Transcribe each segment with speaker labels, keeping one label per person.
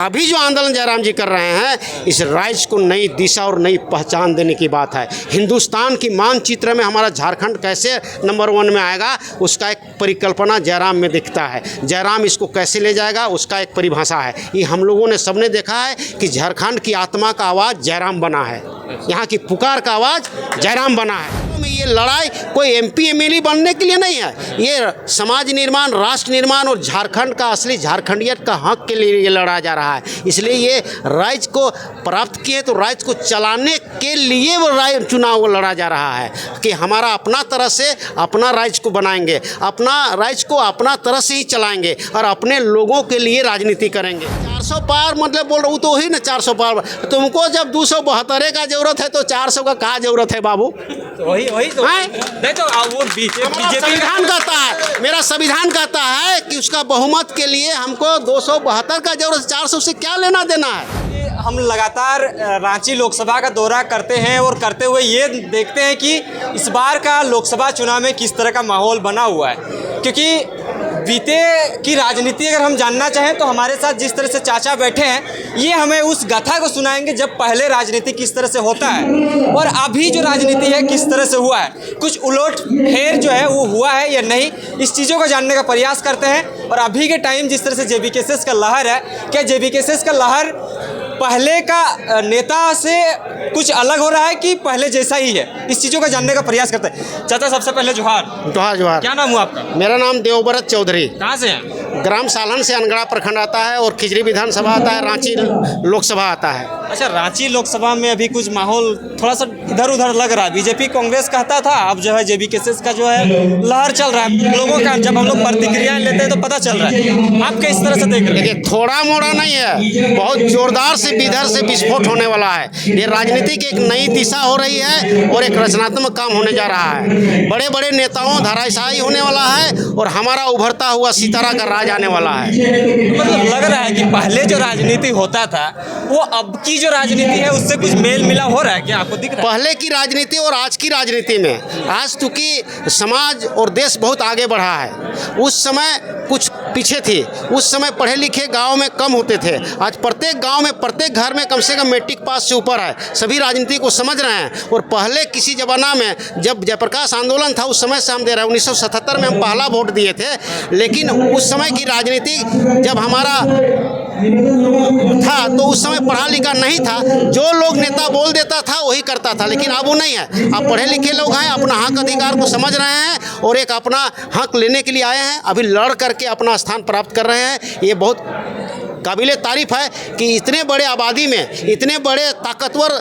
Speaker 1: अभी जो आंदोलन जयराम जी कर रहे हैं, इस राज्य को नई दिशा और नई पहचान देने की बात है। हिंदुस्तान की मानचित्र में हमारा झारखंड कैसे नंबर 1 में आएगा, उसका एक परिकल्पना जयराम में दिखता है। जयराम इसको कैसे ले जाएगा, उसका एक परिभाषा है। ये हम लोगों ने सबने देखा है कि झारखंड की आत्मा का आवाज़ जयराम बना है, यहाँ की पुकार का आवाज़ जयराम बना है। ये लड़ाई कोई MP MLA बनने के लिए नहीं है, ये समाज निर्माण, राष्ट्र निर्माण और झारखंड का असली झारखंडियत का हक के लिए ये लड़ा जा रहा है। इसलिए ये राज्य को प्राप्त किए तो राज्य को चलाने के लिए वो चुनाव लड़ा जा रहा है कि हमारा अपना तरह से अपना राज्य को बनाएंगे, अपना राज्य को अपना तरह से ही चलाएंगे और अपने लोगों के लिए राजनीति करेंगे। 400 पार मतलब बोल रहा हूँ तो वही ना 400 पार। तुमको जब 272 का जरूरत है तो 400 का कहाँ जरूरत है बाबू?
Speaker 2: वही तो नहीं तो वो बीजेपी
Speaker 1: संविधान कहता है, मेरा संविधान कहता है कि उसका बहुमत के लिए हमको 272 का जरूरत, 400 से क्या लेना देना है।
Speaker 2: हम लगातार रांची लोकसभा का दौरा करते हैं और करते हुए ये देखते हैं कि इस बार का लोकसभा चुनाव में किस तरह का माहौल बना हुआ है, क्योंकि बीते की राजनीति अगर हम जानना चाहें तो हमारे साथ जिस तरह से चाचा बैठे हैं, ये हमें उस गाथा को सुनाएंगे जब पहले राजनीति किस तरह से होता है और अभी जो राजनीति है किस तरह से हुआ है, कुछ उलट फेर जो है वो हुआ है या नहीं, इस चीज़ों को जानने का प्रयास करते हैं। और अभी के टाइम जिस तरह से JBKSS का लहर है, क्या JBKSS का लहर पहले का नेता से कुछ अलग हो रहा है कि पहले जैसा ही है, इस चीज़ों का जानने का प्रयास करते हैं। चाचा सबसे पहले जोहार।
Speaker 1: जोहार।
Speaker 2: क्या नाम हुआ आपका?
Speaker 1: मेरा नाम देवव्रत चौधरी।
Speaker 2: कहाँ से हैं?
Speaker 1: ग्राम सालन से अनगढ़ा प्रखंड आता है और खिजरी विधानसभा आता है, रांची लोकसभा आता है।
Speaker 2: अच्छा, रांची लोकसभा में अभी कुछ माहौल थोड़ा सा इधर उधर लग रहा है। बीजेपी कांग्रेस कहता था, अब जो है JBKSS का जो है लहर चल रहा है लोगों का। जब हम लोग प्रतिक्रियाएं लेते हैं तो पता चल रहा है, आप किस तरह से देख रहे हैं?
Speaker 1: देखिए, थोड़ा मोड़ा नहीं है, बहुत जोरदार से इधर से विस्फोट होने वाला है। ये राजनीति की एक नई दिशा हो रही है और एक रचनात्मक काम होने जा रहा है। बड़े बड़े नेताओं धराशायी होने वाला है और हमारा उभरता हुआ सितारा का राज आने वाला है।
Speaker 2: मतलब लग रहा है कि पहले जो राजनीति होता था वो अब की जो राजनीति है उससे कुछ मेल मिलाप हो रहा है क्या, आपको दिख रहा है?
Speaker 1: पहले की राजनीति और आज की राजनीति में, आज चूँकि समाज और देश बहुत आगे बढ़ा है, उस समय कुछ पीछे थी। उस समय पढ़े लिखे गांव में कम होते थे। आज प्रत्येक गांव में, प्रत्येक घर में कम से कम मैट्रिक पास से ऊपर है। सभी राजनीति को समझ रहे हैं। और पहले किसी जमाना में जब जयप्रकाश आंदोलन था, उस समय से हम दे रहे हैं। 1977 में हम पहला वोट दिए थे, लेकिन उस समय की राजनीति जब हमारा था तो उस समय पढ़ा लिखा नहीं था। जो लोग नेता बोल देता था वही करता था, लेकिन अब वो नहीं है। अब पढ़े लिखे लोग हैं, अपना हक अधिकार को समझ रहे हैं और एक अपना हक लेने के लिए आए हैं। अभी लड़ करके अपना स्थान प्राप्त कर रहे हैं। ये बहुत काबिले तारीफ है कि इतने बड़े आबादी में, इतने बड़े ताकतवर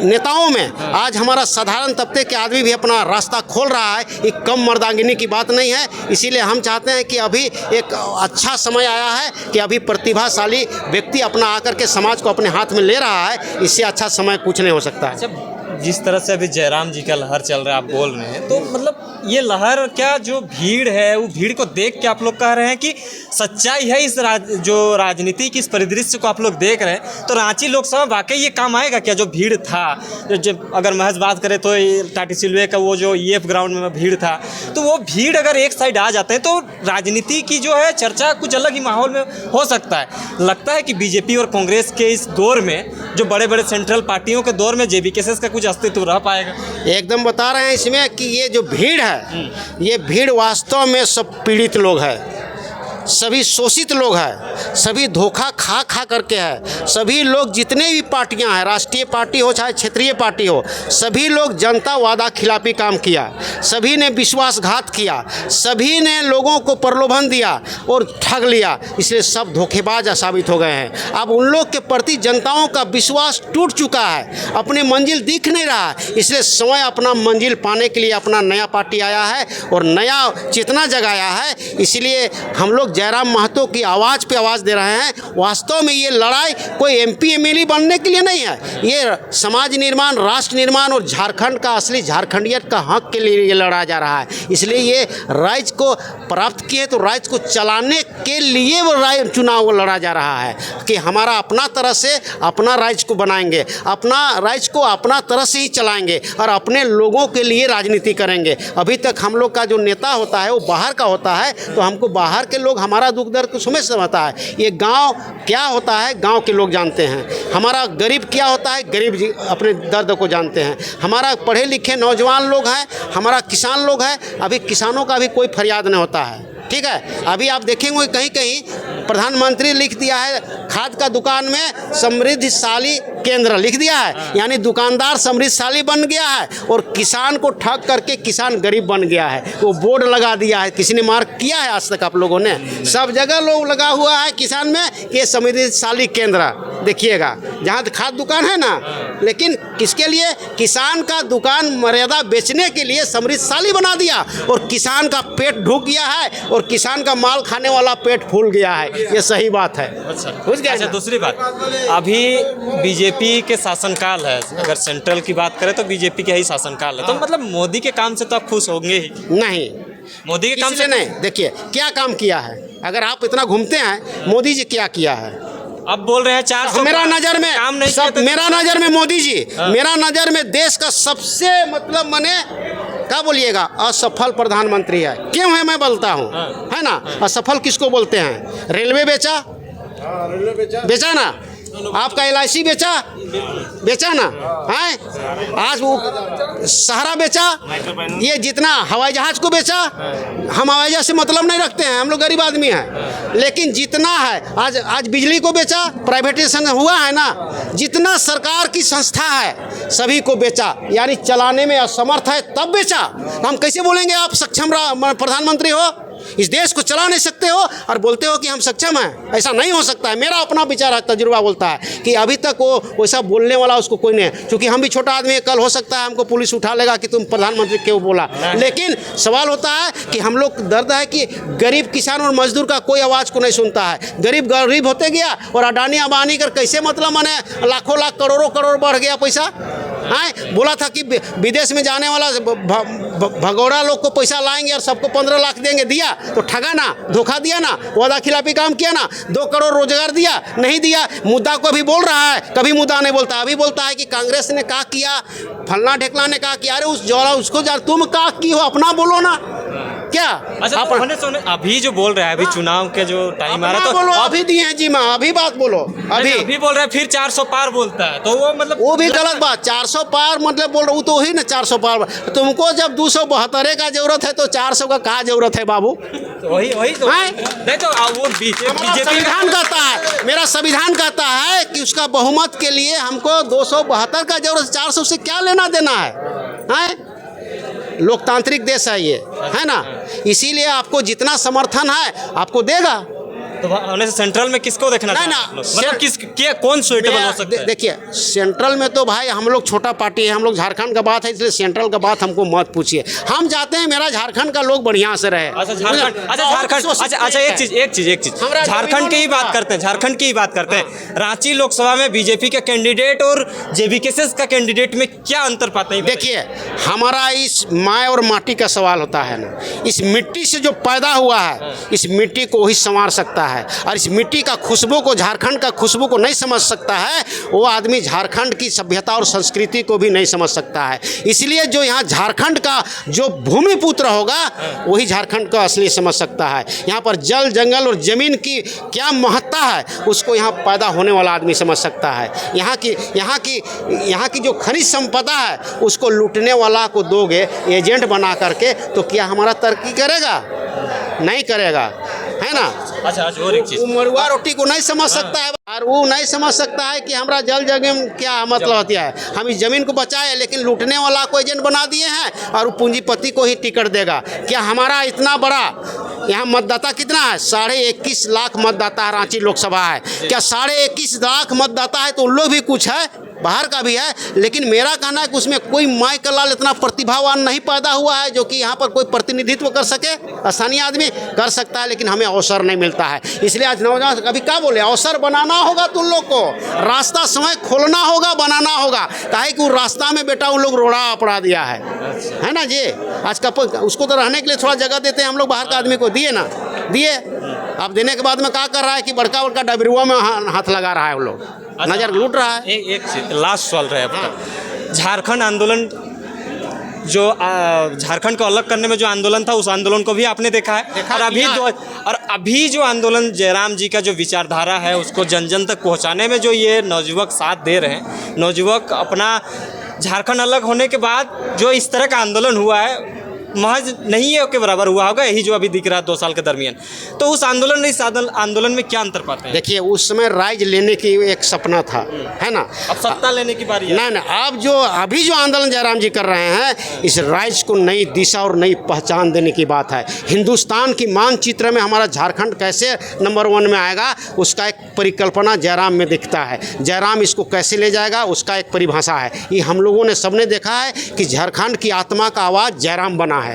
Speaker 1: नेताओं में आज हमारा साधारण तबके के आदमी भी अपना रास्ता खोल रहा है। ये कम मर्दांगिनी की बात नहीं है। इसीलिए हम चाहते हैं कि अभी एक अच्छा समय आया है कि अभी प्रतिभाशाली व्यक्ति अपना आकर के समाज को अपने हाथ में ले रहा है। इससे अच्छा समय कुछ नहीं हो सकता है।
Speaker 2: जिस तरह से अभी जयराम जी का लहर चल रहा है, आप बोल रहे हैं, तो मतलब ये लहर, क्या जो भीड़ है वो भीड़ को देख के आप लोग कह रहे हैं कि सच्चाई है इस जो राजनीति की इस परिदृश्य को आप लोग देख रहे हैं, तो रांची लोकसभा वाकई ये काम आएगा क्या? जो भीड़ था, जब अगर महज बात करें तो टाटी सिल्वे का वो जो EF ग्राउंड में भीड़ था, तो वो भीड़ अगर एक साइड आ जाते हैं तो राजनीति की जो है चर्चा कुछ अलग ही माहौल में हो सकता है। लगता है कि बीजेपी और कांग्रेस के इस दौर में, जो बड़े बड़े सेंट्रल पार्टियों के दौर में, JBKSS का कुछ अस्तित्व रह पाएगा?
Speaker 1: एकदम बता रहे हैं इसमें कि ये जो भीड़ है, ये भीड़ वास्तव में सब पीड़ित लोग हैं, सभी शोषित लोग हैं, सभी धोखा खा खा करके है। सभी लोग, जितने भी पार्टियां हैं, राष्ट्रीय पार्टी हो चाहे क्षेत्रीय पार्टी हो, सभी लोग जनता वादा खिलाफी काम किया, सभी ने विश्वासघात किया, सभी ने लोगों को प्रलोभन दिया और ठग लिया। इसलिए सब धोखेबाज साबित हो गए हैं। अब उन लोग के प्रति जनताओं का विश्वास टूट चुका है, अपने मंजिल दिख नहीं रहा। इसलिए समय अपना मंजिल पाने के लिए अपना नया पार्टी आया है और नया चेतना जगाया है। इसलिए हम लोग जयराम महतो की आवाज़ पे आवाज़ दे रहे हैं। वास्तव में ये लड़ाई कोई MP MLA बनने के लिए नहीं है, ये समाज निर्माण, राष्ट्र निर्माण और झारखंड का असली झारखंडियत का हक के लिए ये लड़ा जा रहा है। इसलिए ये राज्य को प्राप्त किए तो राज्य को चलाने के लिए वो चुनाव लड़ा जा रहा है कि हमारा अपना तरह से अपना राज्य को बनाएंगे, अपना राज्य को अपना तरह से ही चलाएंगे और अपने लोगों के लिए राजनीति करेंगे। अभी तक हम लोग का जो नेता होता है वो बाहर का होता है, तो हमको बाहर के लोग हमारा दुख दर्द कुछ समझ समझता है। ये गांव क्या होता है गांव के लोग जानते हैं, हमारा गरीब क्या होता है गरीब जी अपने दर्द को जानते हैं। हमारा पढ़े लिखे नौजवान लोग हैं, हमारा किसान लोग हैं, अभी किसानों का भी कोई फरियाद नहीं होता है। ठीक है, अभी आप देखेंगे कहीं कहीं प्रधानमंत्री लिख दिया है खाद का दुकान में समृद्धशाली केंद्र लिख दिया है, यानी दुकानदार समृद्धशाली बन गया है और किसान को ठग करके किसान गरीब बन गया है। वो बोर्ड लगा दिया है, किसी ने मार्क किया है आज तक आप लोगों ने? सब जगह लोग लगा हुआ है किसान में कि समृद्धशाली केंद्र देखिएगा, जहाँ खाद दुकान है ना, लेकिन किसके लिए? किसान का दुकान मर्यादा बेचने के लिए समृद्धशाली बना दिया और किसान का पेट ढूक गया है और किसान का माल खाने वाला पेट फूल गया है। ये सही बात है।
Speaker 2: अच्छा,
Speaker 1: बुझ गए?
Speaker 2: अच्छा, दूसरी बात, अभी बीजेपी के शासनकाल है, अगर सेंट्रल की बात करें तो बीजेपी का ही शासनकाल है, तो मतलब मोदी के काम से तो आप खुश होंगे ही?
Speaker 1: नहीं,
Speaker 2: मोदी के काम से
Speaker 1: नहीं। देखिए क्या काम किया है, अगर आप इतना घूमते हैं मोदी जी क्या किया है?
Speaker 2: अब बोल रहे हैं 400
Speaker 1: मेरा नजर में
Speaker 2: काम नहीं
Speaker 1: सब,
Speaker 2: किया तो
Speaker 1: मेरा नजर में मोदी जी, मेरा नजर में देश का सबसे मतलब मने क्या बोलिएगा असफल प्रधानमंत्री है। क्यों है मैं बोलता हूँ, है ना? असफल किसको बोलते हैं? रेलवे बेचा, बेचा ना, आपका LIC बेचा ना, है आज वो सहारा बेचा, ये जितना हवाई जहाज को बेचा। हम हवाई जहाज से मतलब नहीं रखते हैं, हम लोग गरीब आदमी हैं, लेकिन जितना है आज बिजली को बेचा, प्राइवेटाइजेशन हुआ है ना, जितना सरकार की संस्था है सभी को बेचा, यानी चलाने में असमर्थ है तब बेचा। तो हम कैसे बोलेंगे आप सक्षम प्रधानमंत्री हो? इस देश को चला नहीं सकते हो और बोलते हो कि हम सक्षम हैं? ऐसा नहीं हो सकता है। मेरा अपना विचार है, तजुर्बा बोलता है कि अभी तक वो वैसा बोलने वाला उसको कोई नहीं है, क्योंकि हम भी छोटा आदमी है, कल हो सकता है हमको पुलिस उठा लेगा कि तुम प्रधानमंत्री क्यों बोला। लेकिन सवाल होता है कि हम लोग दर्द है कि गरीब किसान और मजदूर का कोई आवाज़ को नहीं सुनता है। गरीब गरीब होते गया और अडानी अंबानी कर कैसे मतलब माने लाखों लाख करोड़ों करोड़ बढ़ गया पैसा। हाँ, बोला था कि विदेश में जाने वाला भगोड़ा लोग को पैसा लाएंगे और सबको 15 लाख देंगे, दिया तो ठगा ना, धोखा दिया ना, वादा खिलाफी काम किया ना, 2 करोड़ रोजगार दिया नहीं दिया। मुद्दा को अभी बोल रहा है, कभी मुद्दा नहीं बोलता। अभी बोलता है कि कांग्रेस ने क्या किया, फलना ढेकला ने क्या किया। अरे उस जोड़ा उसको जा, तुम क्या की हो अपना बोलो ना क्या।
Speaker 2: अच्छा, तो अभी जो बोल रहे हैं, अभी चुनाव के जो टाइम आ रहा है, तो
Speaker 1: बोलो अभी दिए हैं जी, माँ अभी बात बोलो।
Speaker 2: अभी बोल रहे हैं फिर 400 पार बोलता है, तो वो मतलब
Speaker 1: वो भी गलत बात। 400 पार मतलब बोल रहा हूँ तो वही ना 400 पार। तुमको जब 272 का जरूरत है तो 400 का कहाँ जरूरत है बाबू?
Speaker 2: तो वही तो नहीं, तो वो बीजेपी
Speaker 1: संविधान कहता है, मेरा संविधान कहता है कि उसका बहुमत के लिए हमको 272 का जरूरत, 400 से क्या लेना देना है? लोकतांत्रिक देश है ये, है ना? इसीलिए आपको जितना समर्थन है आपको देगा।
Speaker 2: तो होने से सेंट्रल में किसको देखना
Speaker 1: नहीं ना,
Speaker 2: मतलब कौन सुइटेबल हो सकता है?
Speaker 1: देखिए सेंट्रल में तो भाई हम लोग छोटा पार्टी है, हम लोग झारखंड का बात है, इसलिए सेंट्रल का बात हमको मत पूछिए। हम चाहते हैं मेरा झारखंड का लोग बढ़िया से रहे।
Speaker 2: अच्छा एक चीज झारखंड की ही बात करते हैं, झारखंड की ही बात करते हैं। रांची लोकसभा में बीजेपी का कैंडिडेट और जेवीकेएस का कैंडिडेट में क्या अंतर पाते हैं?
Speaker 1: देखिए हमारा इस माँ और माटी का सवाल होता है ना, इस मिट्टी से जो पैदा हुआ है इस मिट्टी को ही संवार सकता है, और इस मिट्टी का खुशबू को, झारखंड का खुशबू को नहीं समझ सकता है वो आदमी झारखंड की सभ्यता और संस्कृति को भी नहीं समझ सकता है। इसलिए जो यहाँ झारखंड का जो भूमिपुत्र होगा वही झारखंड को असली समझ सकता है। यहाँ पर जल जंगल और जमीन की क्या महत्ता है उसको यहाँ पैदा होने वाला आदमी समझ सकता है। यहाँ की जो खनिज संपदा है उसको लूटने वाला को दोगे एजेंट बना करके तो क्या हमारा तरक्की करेगा? नहीं करेगा, है ना?
Speaker 2: अच्छा, और एक चीज,
Speaker 1: मरुआ रोटी को नहीं समझ सकता है और वो नहीं समझ सकता है कि हमारा जल जगह क्या मतलब होती है। हम इस जमीन को बचाए लेकिन लूटने वाला को एजेंट बना दिए हैं और वो पूंजीपति को ही टिकट देगा। क्या हमारा इतना बड़ा यहाँ मतदाता कितना है? 21.5 लाख मतदाता है रांची लोकसभा है। क्या 21.5 लाख मतदाता है तो उन लोग भी कुछ है, बाहर का भी है, लेकिन मेरा कहना है कि उसमें कोई माई का लाल इतना प्रतिभावान नहीं पैदा हुआ है जो कि यहाँ पर कोई प्रतिनिधित्व कर सके। स्थानीय आदमी कर सकता है लेकिन हमें अवसर नहीं मिलता है। इसलिए आज नौजवान कभी क्या बोले, अवसर बनाना होगा तुम लोग को, रास्ता समय खोलना होगा, बनाना होगा। काहे कि वो रास्ता में बेटा उन लोग रोड़ा अपड़ा दिया है ना जी। आज का उसको तो रहने के लिए थोड़ा जगह देते हैं हम लोग, बाहर का आदमी को दिए ना दिए। अब देने के बाद में क्या कर रहा है कि बड़का बड़का डबरुआ में हाथ लगा रहा है, वो लोग नजर लूट रहा है।
Speaker 2: एक लास्ट सवाल रहे आपका, झारखंड आंदोलन जो झारखंड को अलग करने में जो आंदोलन था, उस आंदोलन को भी आपने देखा है। और अभी जो आंदोलन जयराम जी का जो विचारधारा है उसको जन जन तक पहुंचाने में जो ये नौजुवक साथ दे रहे हैं, नौजुवक अपना झारखंड अलग होने के बाद जो इस तरह का आंदोलन हुआ है महज नहीं है के बराबर हुआ होगा, यही जो अभी दिख रहा है 2 साल के दरमियान। तो उस आंदोलन इस आंदोलन में क्या अंतर पाते हैं?
Speaker 1: देखिए, उस समय राज लेने की एक सपना था, है ना।
Speaker 2: अब सत्ता लेने की बारी है।
Speaker 1: नहीं, अब जो अभी जो आंदोलन जयराम जी कर रहे हैं, इस राज्य को नई दिशा और नई पहचान देने की बात है। हिंदुस्तान की मानचित्र में हमारा झारखंड कैसे नंबर 1 में आएगा, उसका एक परिकल्पना जयराम में दिखता है। जयराम इसको कैसे ले जाएगा, उसका एक परिभाषा है। ये हम लोगों ने सबने देखा है कि झारखंड की आत्मा का आवाज़ जयराम बना है,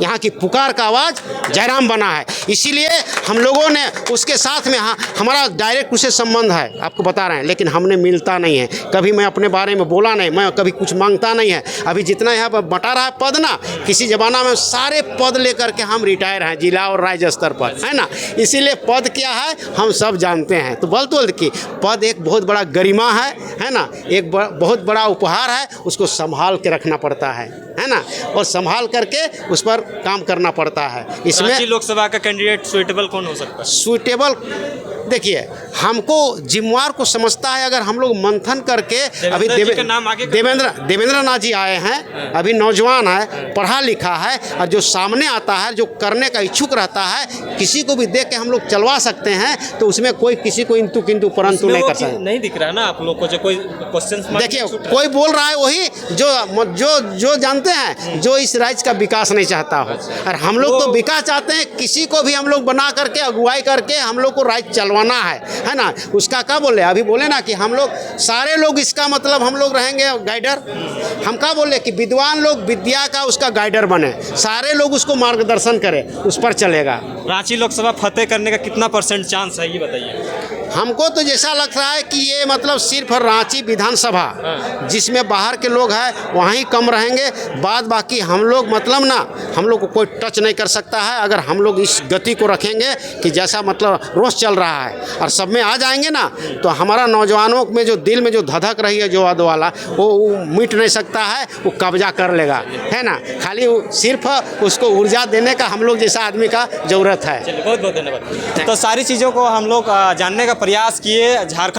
Speaker 1: यहाँ की पुकार का आवाज़ जयराम बना है। इसीलिए हम लोगों ने उसके साथ में, हाँ, हमारा डायरेक्ट उससे संबंध है, आपको बता रहे हैं, लेकिन हमने मिलता नहीं है। कभी मैं अपने बारे में बोला नहीं, मैं कभी कुछ मांगता नहीं है। अभी जितना यहाँ पर बटा रहा है पद ना, किसी ज़माना में सारे पद लेकर के हम रिटायर हैं जिला और राज्य स्तर पर, है ना। इसीलिए पद क्या है हम सब जानते हैं। तो बोल कि पद एक बहुत बड़ा गरिमा है ना, एक बहुत बड़ा उपहार है, उसको संभाल के रखना पड़ता है ना, और संभाल करके उस पर काम करना पड़ता है। इसमें
Speaker 2: रांची लोकसभा का कैंडिडेट सुइटेबल कौन हो सकता है?
Speaker 1: सुइटेबल, देखिए, हमको जिम्मेवार को समझता है। अगर हम लोग मंथन करके, अभी देवेंद्र नाथ जी आए हैं, अभी नौजवान है, पढ़ा लिखा है, और जो सामने आता है, जो करने का इच्छुक रहता है, किसी को भी देख के हम लोग चलवा सकते हैं। तो उसमें कोई किसी को इंतु किंतु परंतु नहीं कर सकता।
Speaker 2: नहीं दिख रहा है ना आप लोग को जो कोई क्वेश्चन।
Speaker 1: देखिए, कोई बोल रहा है वही जो जानते हैं, जो इस राज्य का विकास नहीं चाहता हो। और हम लोग तो विकास चाहते हैं, किसी को भी हम लोग बना करके, अगुवाई करके हम लोग को राज्य चलवाना है ना। उसका क्या बोले, अभी बोले ना कि हम लोग सारे लोग, इसका मतलब हम लोग रहेंगे गाइडर। हम क्या बोले कि विद्वान लोग विद्या का उसका गाइडर बने, सारे लोग उसको मार्गदर्शन करें, उस पर चलेगा।
Speaker 2: रांची लोकसभा फतेह करने का कितना % चांस है, ये बताइए।
Speaker 1: हमको तो जैसा लगता है कि ये मतलब सिर्फ रांची विधानसभा जिसमें बाहर के लोग हैं वहीं कम रहेंगे, बाद बाकी हम लोग मतलब ना, हम लोग को कोई टच नहीं कर सकता है। अगर हम लोग इस गति को रखेंगे कि जैसा मतलब रोज चल रहा है और सब में आ जाएंगे ना, तो हमारा नौजवानों में जो दिल में जो धधक रही है जो वाला, वो मिट नहीं सकता है, वो कब्जा कर लेगा, है ना। खाली सिर्फ उसको ऊर्जा देने का हम लोग जैसा आदमी का ज़रूरत है।
Speaker 2: चलिए, बहुत बहुत धन्यवाद। तो सारी चीज़ों को हम लोग जानने का प्रयास किए। झारखंड